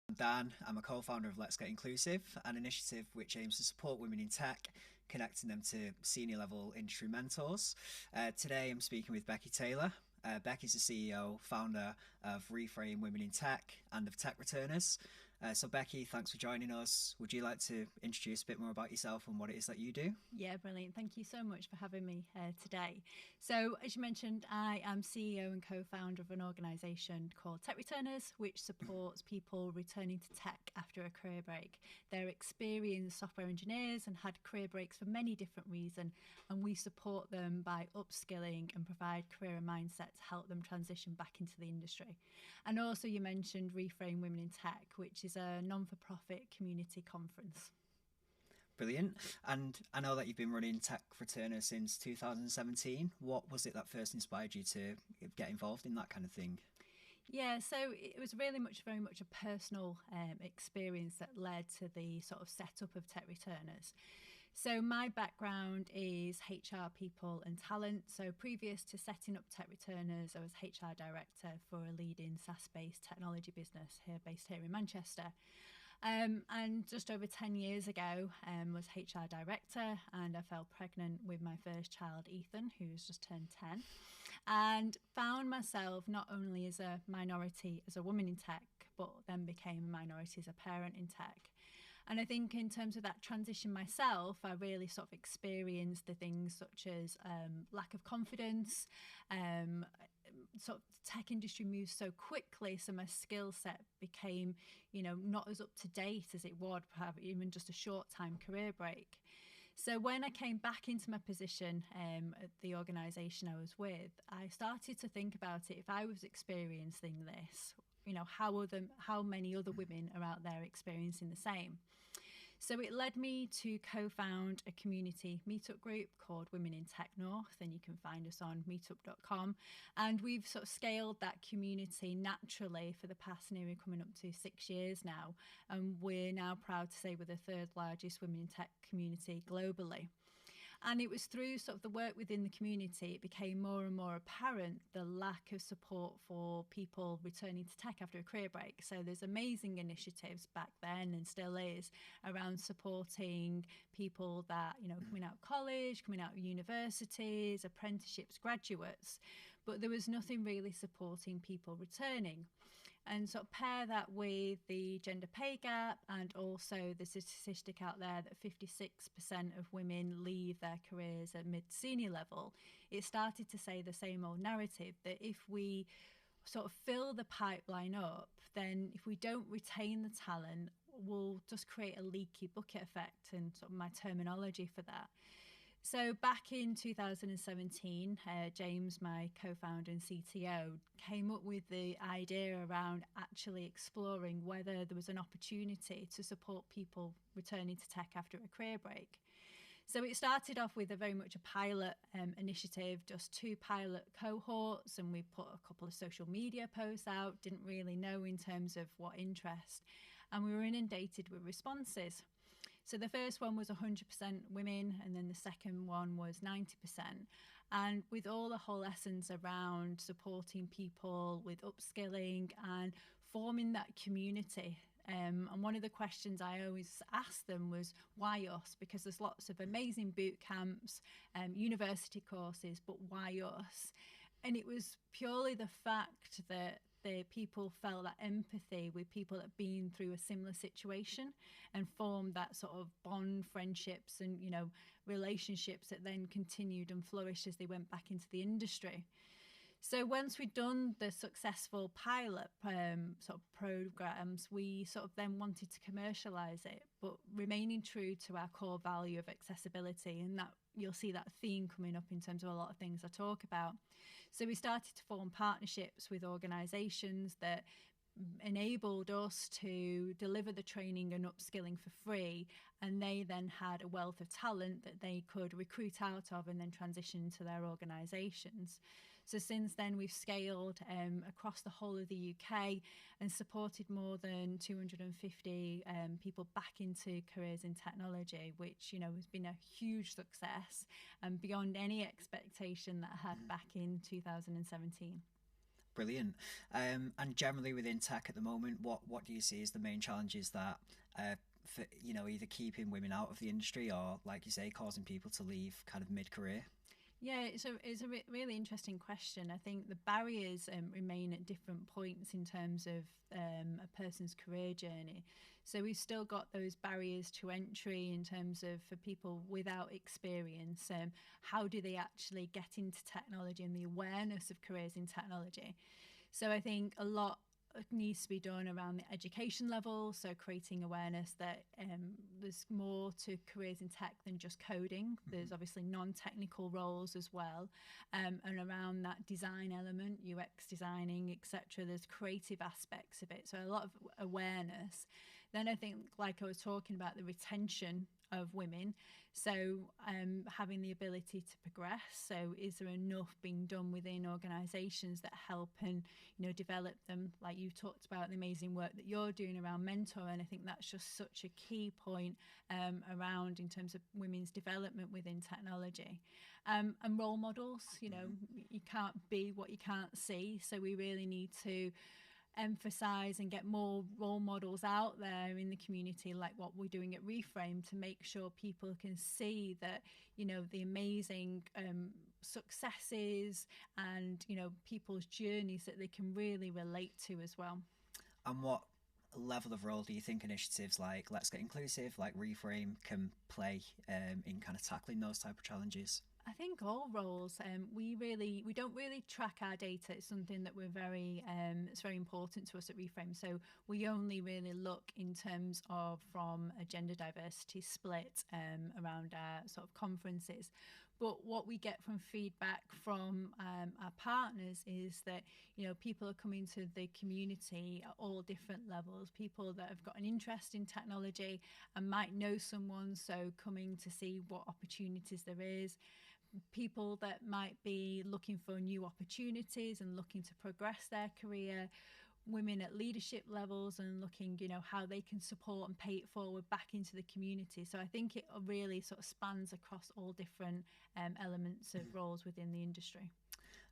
I'm Dan. I'm a co-founder of Let's Get Inclusive, an initiative which aims to support women in tech, connecting them to senior level industry mentors. Today I'm speaking with Beckie Taylor. Beckie's the CEO, founder of Reframe Women in Tech and of TechReturners. So Beckie, thanks for joining us. Would you like to introduce a bit more about yourself and what it is that you do? Yeah, brilliant. Thank you so much for having me today. So, as you mentioned, I am CEO and co-founder of an organisation called TechReturners, which supports people returning to tech after a career break. They're experienced software engineers and had career breaks for many different reasons, and we support them by upskilling and provide career and mindset to help them transition back into the industry. And also, you mentioned Reframe Women in Tech, which is a non-for-profit community conference. Brilliant. And I know that you've been running TechReturners since 2017. What was it that first inspired you to get involved in that kind of thing? Yeah, so it was very much a personal experience that led to the sort of setup of TechReturners. So my background is HR people and talent. So previous to setting up TechReturners, I was HR director for a leading SaaS-based technology business based here in Manchester. And just over 10 years ago, was HR director, and I fell pregnant with my first child, Ethan, who's just turned 10, and found myself not only as a minority as a woman in tech, but then became a minority as a parent in tech. And I think in terms of that transition myself, I really sort of experienced the things such as lack of confidence. Sort of the tech industry moves so quickly, so my skill set became, not as up to date as it would have even just a short time career break. So when I came back into my position at the organisation I was with, I started to think about it. If I was experiencing this, how many other women are out there experiencing the same? So it led me to co-found a community meetup group called Women in Tech North, and you can find us on meetup.com. And we've sort of scaled that community naturally for the past nearly coming up to 6 years now. And we're now proud to say we're the third largest women in tech community globally. And it was through sort of the work within the community, it became more and more apparent the lack of support for people returning to tech after a career break. So there's amazing initiatives back then and still is around supporting people that, coming out of college, coming out of universities, apprenticeships, graduates, but there was nothing really supporting people returning. And sort of pair that with the gender pay gap and also the statistic out there that 56% of women leave their careers at mid-senior level, it started to say the same old narrative that if we sort of fill the pipeline up, then if we don't retain the talent, we'll just create a leaky bucket effect, and sort of my terminology for that. So back in 2017, James, my co-founder and CTO, came up with the idea around actually exploring whether there was an opportunity to support people returning to tech after a career break. So it started off with very much a pilot initiative, just 2 pilot cohorts, and we put a couple of social media posts out, didn't really know in terms of what interest, and we were inundated with responses. So the first one was 100% women, and then the second one was 90%. And with all the whole essence around supporting people with upskilling and forming that community. And one of the questions I always asked them was, why us? Because there's lots of amazing boot camps, university courses, but why us? And it was purely the fact that the people felt that empathy with people that have been through a similar situation and formed that sort of bond, friendships and, relationships that then continued and flourished as they went back into the industry. So once we'd done the successful pilot sort of programs, we sort of then wanted to commercialize it, but remaining true to our core value of accessibility. And that you'll see that theme coming up in terms of a lot of things I talk about. So we started to form partnerships with organizations that enabled us to deliver the training and upskilling for free, and they then had a wealth of talent that they could recruit out of and then transition into their organisations. So since then we've scaled across the whole of the UK and supported more than 250 people back into careers in technology, which has been a huge success and beyond any expectation that I had back in 2017. Brilliant. And generally within tech at the moment, what do you see as the main challenges that for either keeping women out of the industry or, like you say, causing people to leave kind of mid-career? Yeah, it's a really interesting question. I think the barriers remain at different points in terms of a person's career journey. So we've still got those barriers to entry in terms of for people without experience. How do they actually get into technology and the awareness of careers in technology? So I think a lot needs to be done around the education level, so creating awareness that there's more to careers in tech than just coding. There's obviously non-technical roles as well, and around that design element, UX designing, etc. There's creative aspects of it, so a lot of awareness. Then I think, like I was talking about, the retention of women, so having the ability to progress. So is there enough being done within organisations that help and develop them, like you talked about the amazing work that you're doing around mentor, and I think that's just such a key point around in terms of women's development within technology. And role models, you can't be what you can't see, so we really need to emphasize and get more role models out there in the community, like what we're doing at Reframe, to make sure people can see that the amazing successes and people's journeys that they can really relate to as well. And what level of role do you think initiatives like Let's Get Inclusive, like Reframe, can play in kind of tackling those type of challenges? I think all roles. We don't really track our data. It's something that it's very important to us at Reframe. So we only really look in terms of from a gender diversity split around our sort of conferences. But what we get from feedback from our partners is that people are coming to the community at all different levels. People that have got an interest in technology and might know someone, so coming to see what opportunities there is. People that might be looking for new opportunities and looking to progress their career, women at leadership levels and looking, how they can support and pay it forward back into the community. So I think it really sort of spans across all different elements of roles within the industry.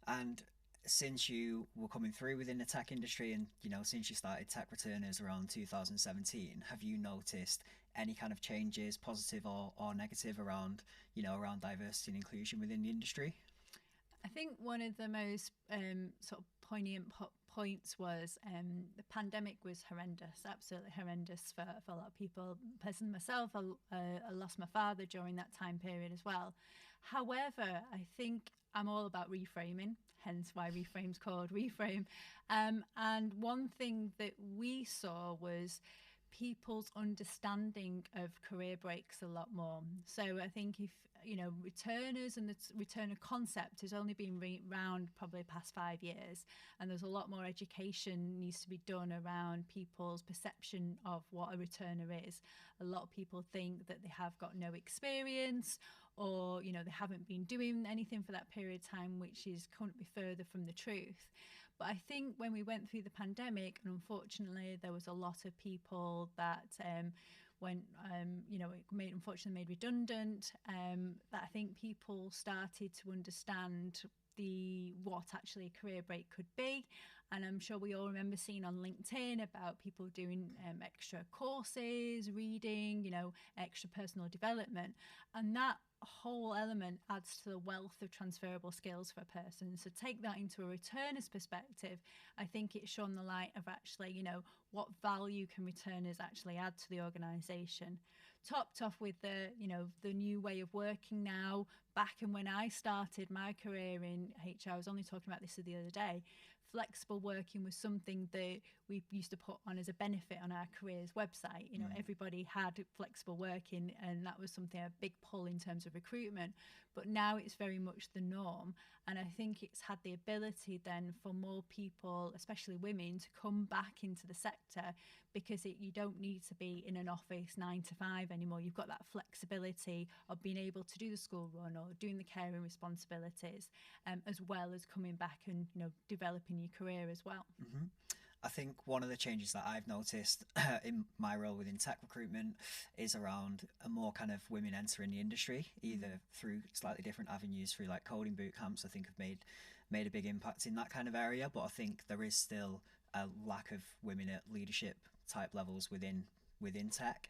And since you were coming through within the tech industry and, since you started TechReturners around 2017, have you noticed any kind of changes, positive or negative, around diversity and inclusion within the industry? I think one of the most sort of poignant points was the pandemic was horrendous, absolutely horrendous for a lot of people. Personally, myself, I lost my father during that time period as well. However, I think I'm all about reframing, hence why Reframe's called Reframe. And one thing that we saw was people's understanding of career breaks a lot more. So I think if returners and the returner concept has only been around probably the past 5 years, and there's a lot more education needs to be done around people's perception of what a returner is. A lot of people think that they have got no experience, or they haven't been doing anything for that period of time, which couldn't be further from the truth. But I think when we went through the pandemic, and unfortunately there was a lot of people that unfortunately made redundant, that I think people started to understand what actually a career break could be. And I'm sure we all remember seeing on LinkedIn about people doing extra courses, reading, extra personal development. And that whole element adds to the wealth of transferable skills for a person. So take that into a returner's perspective. I think it's shone the light of actually, what value can returners actually add to the organisation. Topped off with the new way of working now. Back and when I started my career in HR, I was only talking about this the other day. Flexible working was something that we used to put on as a benefit on our careers website. Everybody had flexible working, and that was something, a big pull in terms of recruitment. But now it's very much the norm. And I think it's had the ability then for more people, especially women, to come back into the sector, because you don't need to be in an office 9 to 5 anymore. You've got that flexibility of being able to do the school run or doing the caring responsibilities, as well as coming back and developing your career as well. Mm-hmm. I think one of the changes that I've noticed in my role within tech recruitment is around a more kind of women entering the industry, either through slightly different avenues, through like coding boot camps. I think have made made a big impact in that kind of area, but I think there is still a lack of women at leadership type levels within tech.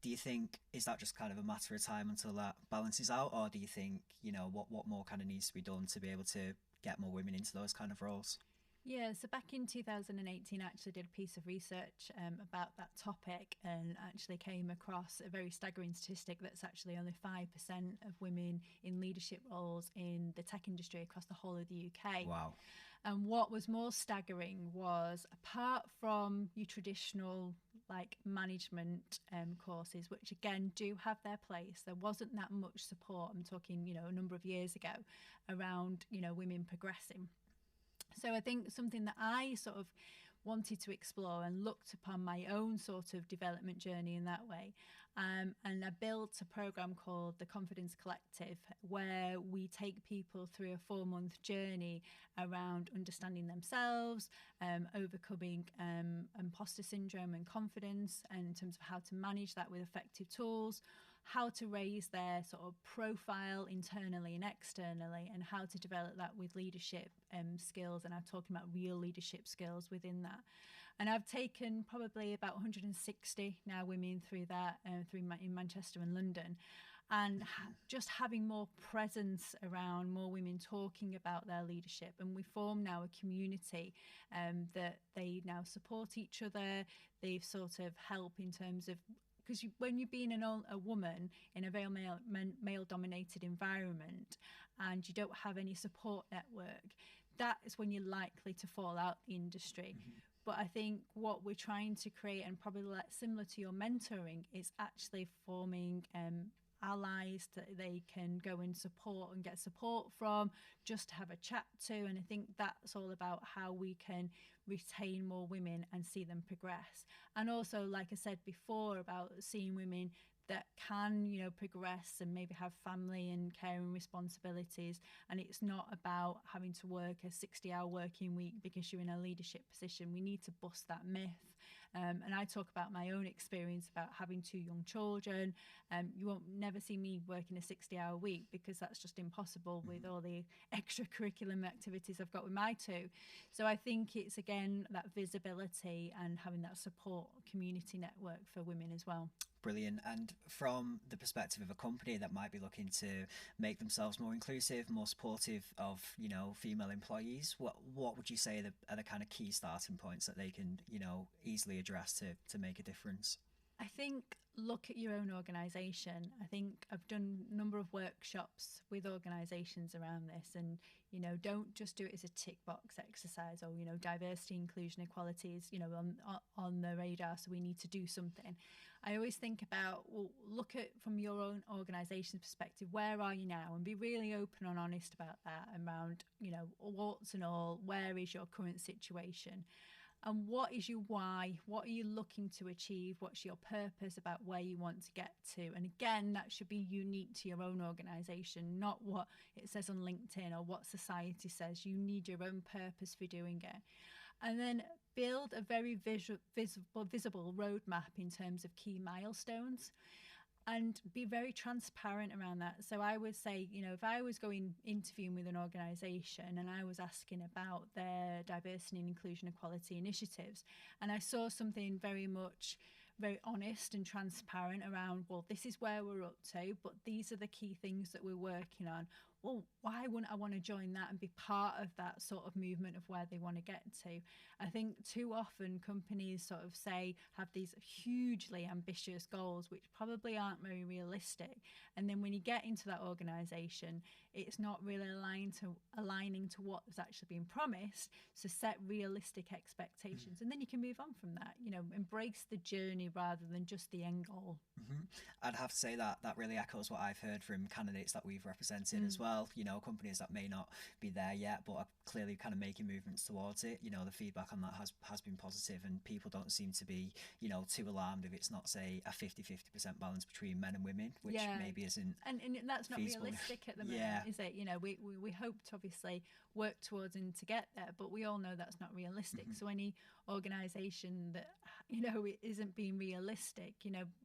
Do you think, is that just kind of a matter of time until that balances out, or do you think, what more kind of needs to be done to be able to get more women into those kind of roles? Yeah, so back in 2018, I actually did a piece of research about that topic, and actually came across a very staggering statistic that's actually only 5% of women in leadership roles in the tech industry across the whole of the UK. Wow. And what was more staggering was, apart from your traditional like management courses, which again do have their place, there wasn't that much support. I'm talking, a number of years ago, around, women progressing. So I think something that I sort of wanted to explore and looked upon my own sort of development journey in that way. And I built a program called the Confidence Collective, where we take people through a 4-month journey around understanding themselves, overcoming imposter syndrome and confidence, and in terms of how to manage that with effective tools, how to raise their sort of profile internally and externally, and how to develop that with leadership skills. And I'm talking about real leadership skills within that. And I've taken probably about 160 now women through that, in Manchester and London. And just having more presence around, more women talking about their leadership. And we form now a community that they now support each other. They've sort of help in terms of, because when you're being a woman in a very male-dominated environment and you don't have any support network, that is when you're likely to fall out the industry. But I think what we're trying to create, and probably similar to your mentoring, is actually forming allies that they can go and support and get support from, just to have a chat to. And I think that's all about how we can retain more women and see them progress. And also, like I said before, about seeing women that can, progress and maybe have family and caring responsibilities. And it's not about having to work a 60-hour working week because you're in a leadership position. We need to bust that myth. And I talk about my own experience about having 2 young children. You won't never see me working a 60-hour week, because that's just impossible with all the extracurricular activities I've got with my 2. So I think it's, again, that visibility and having that support community network for women as well. Brilliant. And from the perspective of a company that might be looking to make themselves more inclusive, more supportive of, female employees, what would you say are the kind of key starting points that they can, easily address to make a difference? I think look at your own organisation. I think I've done a number of workshops with organisations around this, and don't just do it as a tick box exercise, or diversity, inclusion, equality is on the radar, so we need to do something. I always think about, well, look at from your own organisation's perspective, where are you now, and be really open and honest about that, around warts and all, where is your current situation. And what is your why? What are you looking to achieve? What's your purpose about where you want to get to? And again, that should be unique to your own organisation, not what it says on LinkedIn or what society says. You need your own purpose for doing it. And then build a very visible roadmap in terms of key milestones, and be very transparent around that. So I would say, if I was going interviewing with an organisation and I was asking about their diversity and inclusion equality initiatives, and I saw something very honest and transparent around, well, this is where we're up to, but these are the key things that we're working on. Well, why wouldn't I want to join that and be part of that sort of movement of where they want to get to? I think too often companies sort of have these hugely ambitious goals, which probably aren't very realistic. And then when you get into that organisation, it's not really aligning to what has actually been promised. So set realistic expectations, and then you can move on from that. Embrace the journey rather than just the end goal. I'd have to say that really echoes what I've heard from candidates that we've represented as well. Companies that may not be there yet, but are clearly kind of making movements towards it. The feedback on that has been positive, and people don't seem to be, too alarmed if it's not, say, a 50-50% balance between men and women, which maybe isn't. And that's not feasible. Realistic at the moment, is it? We hope to obviously work towards and to get there, but we all know that's not realistic. So any organisation that it isn't being realistic,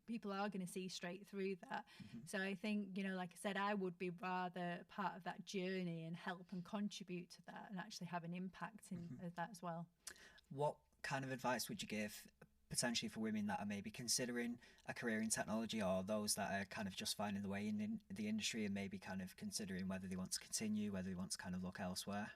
people are going to see straight through that. So I think, like I said, I would be rather part of that journey and help and contribute to that. and actually have an impact in that as well. What kind of advice would you give potentially for women that are maybe considering a career in technology, or those that are kind of just finding the way in the industry and maybe kind of considering whether they want to continue, whether they want to kind of look elsewhere?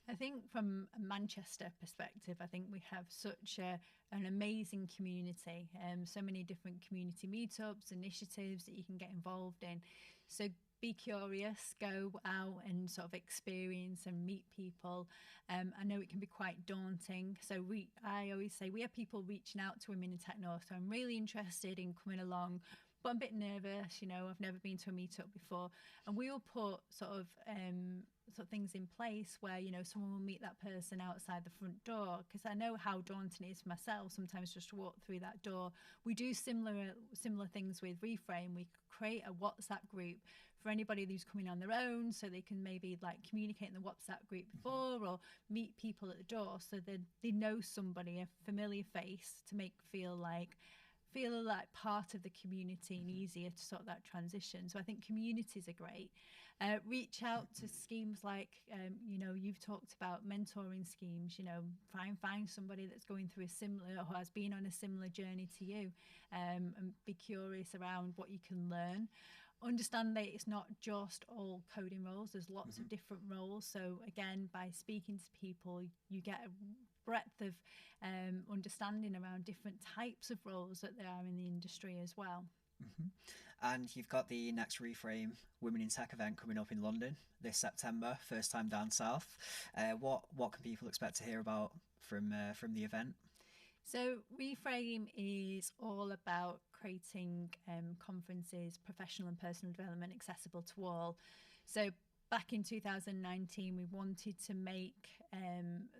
I think from a Manchester perspective, I think we have such an amazing community, so many different community meetups, initiatives that you can get involved in. So be curious, go out and sort of experience and meet people. I know it can be quite daunting. So I always say we have people reaching out to women in tech north. So I'm really interested in coming along, but I'm a bit nervous, I've never been to a meetup before. And we will put sort of things in place where, someone will meet that person outside the front door, because I know how daunting it is for myself sometimes just to walk through that door. We do similar things with Reframe. We create a WhatsApp group for anybody who's coming on their own, so they can maybe like communicate in the WhatsApp group before, or meet people at the door so that they know somebody, a familiar face, to feel like part of the community and easier to sort that transition. So I think communities are great. Reach out to schemes like, you've talked about mentoring schemes, find somebody that's going through a similar, or has been on a similar journey to you, and be curious around what you can learn. Understand that it's not just all coding roles, there's lots of different roles. So again, by speaking to people, you get a breadth of understanding around different types of roles that there are in the industry as well. And you've got the next Reframe Women in Tech event coming up in London this September, first time down south. What can people expect to hear about from the event? So Reframe is all about creating conferences, professional and personal development, accessible to all. So back in 2019, we wanted to make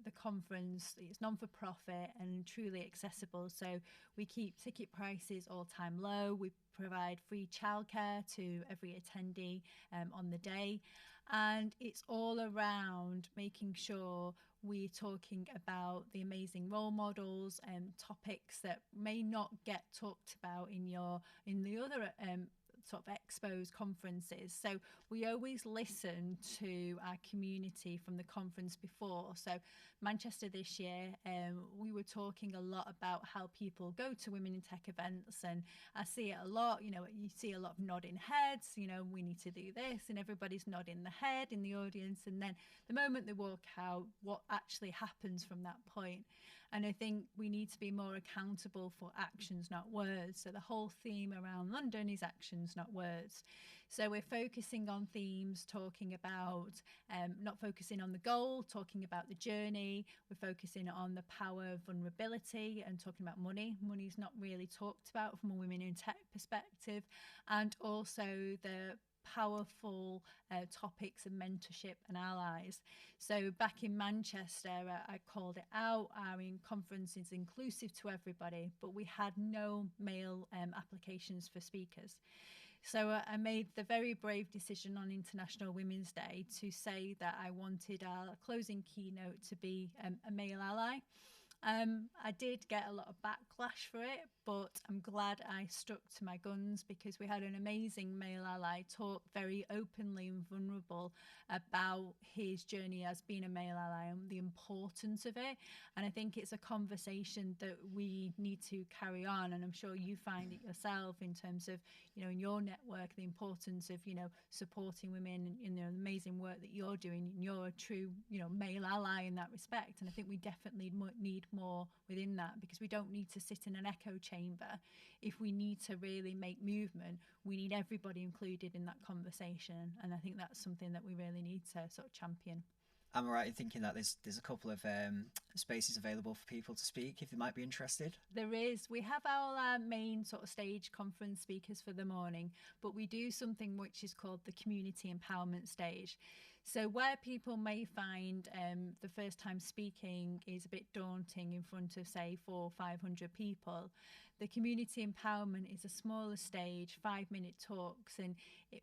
the conference, it's non-for-profit and truly accessible. So we keep ticket prices all-time low. We provide free childcare to every attendee on the day. And it's all around making sure we're talking about the amazing role models and topics that may not get talked about in the other sort of expos, conferences. So we always listen to our community from the conference before. So Manchester this year, we were talking a lot about how people go to Women in Tech events, and I see it a lot, you see a lot of nodding heads, we need to do this, and everybody's nodding the head in the audience, and then the moment they walk out, what actually happens from that point. And I think we need to be more accountable for actions, not words. So the whole theme around London is actions, not words. So we're focusing on themes, talking about, not focusing on the goal, talking about the journey. We're focusing on the power of vulnerability and talking about money. Money is not really talked about from a women in tech perspective. And also the powerful topics of mentorship and allies. So back in Manchester, I called it out, our conference is inclusive to everybody, but we had no male applications for speakers. So I made the very brave decision on International Women's Day to say that I wanted our closing keynote to be a male ally. I did get a lot of backlash for it, but I'm glad I stuck to my guns, because we had an amazing male ally talk very openly and vulnerable about his journey as being a male ally and the importance of it. And I think it's a conversation that we need to carry on. And I'm sure you find it yourself in terms of, in your network, the importance of, supporting women in the amazing work that you're doing. And you're a true, male ally in that respect. And I think we definitely need more within that, because we don't need to sit in an echo chamber. If we need to really make movement, we need everybody included in that conversation. And I think that's something that we really need to sort of champion. Am I right in thinking that there's a couple of spaces available for people to speak if they might be interested? There is. We have our main sort of stage conference speakers for the morning, but we do something which is called the community empowerment stage. So where people may find the first time speaking is a bit daunting in front of, say, 400 or 500 people, the community empowerment is a smaller stage, 5-minute talks, and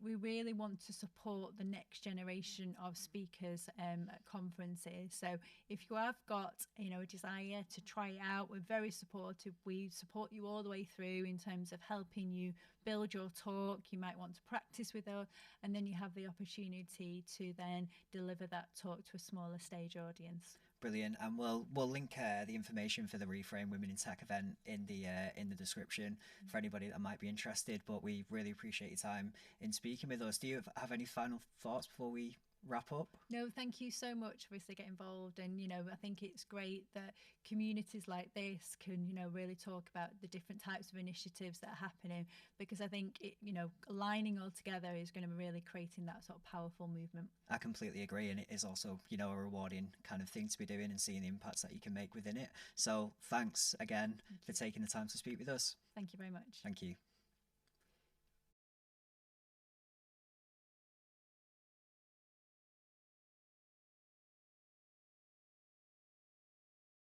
we really want to support the next generation of speakers at conferences. So if you have got a desire to try it out, we're very supportive. We support you all the way through in terms of helping you build your talk. You might want to practice with us, and then you have the opportunity to then then deliver that talk to a smaller stage audience. Brilliant, and we'll link the information for the Reframe Women in Tech event in the description for anybody that might be interested. But we really appreciate your time in speaking with us. Do you have any final thoughts before we wrap up? No, thank you so much. Obviously, get involved, and I think it's great that communities like this can really talk about the different types of initiatives that are happening, because I think aligning all together is going to be really creating that sort of powerful movement. I completely agree, and it is also a rewarding kind of thing to be doing and seeing the impacts that you can make within it. So thanks again for taking the time to speak with us. Thank you very much. Thank you.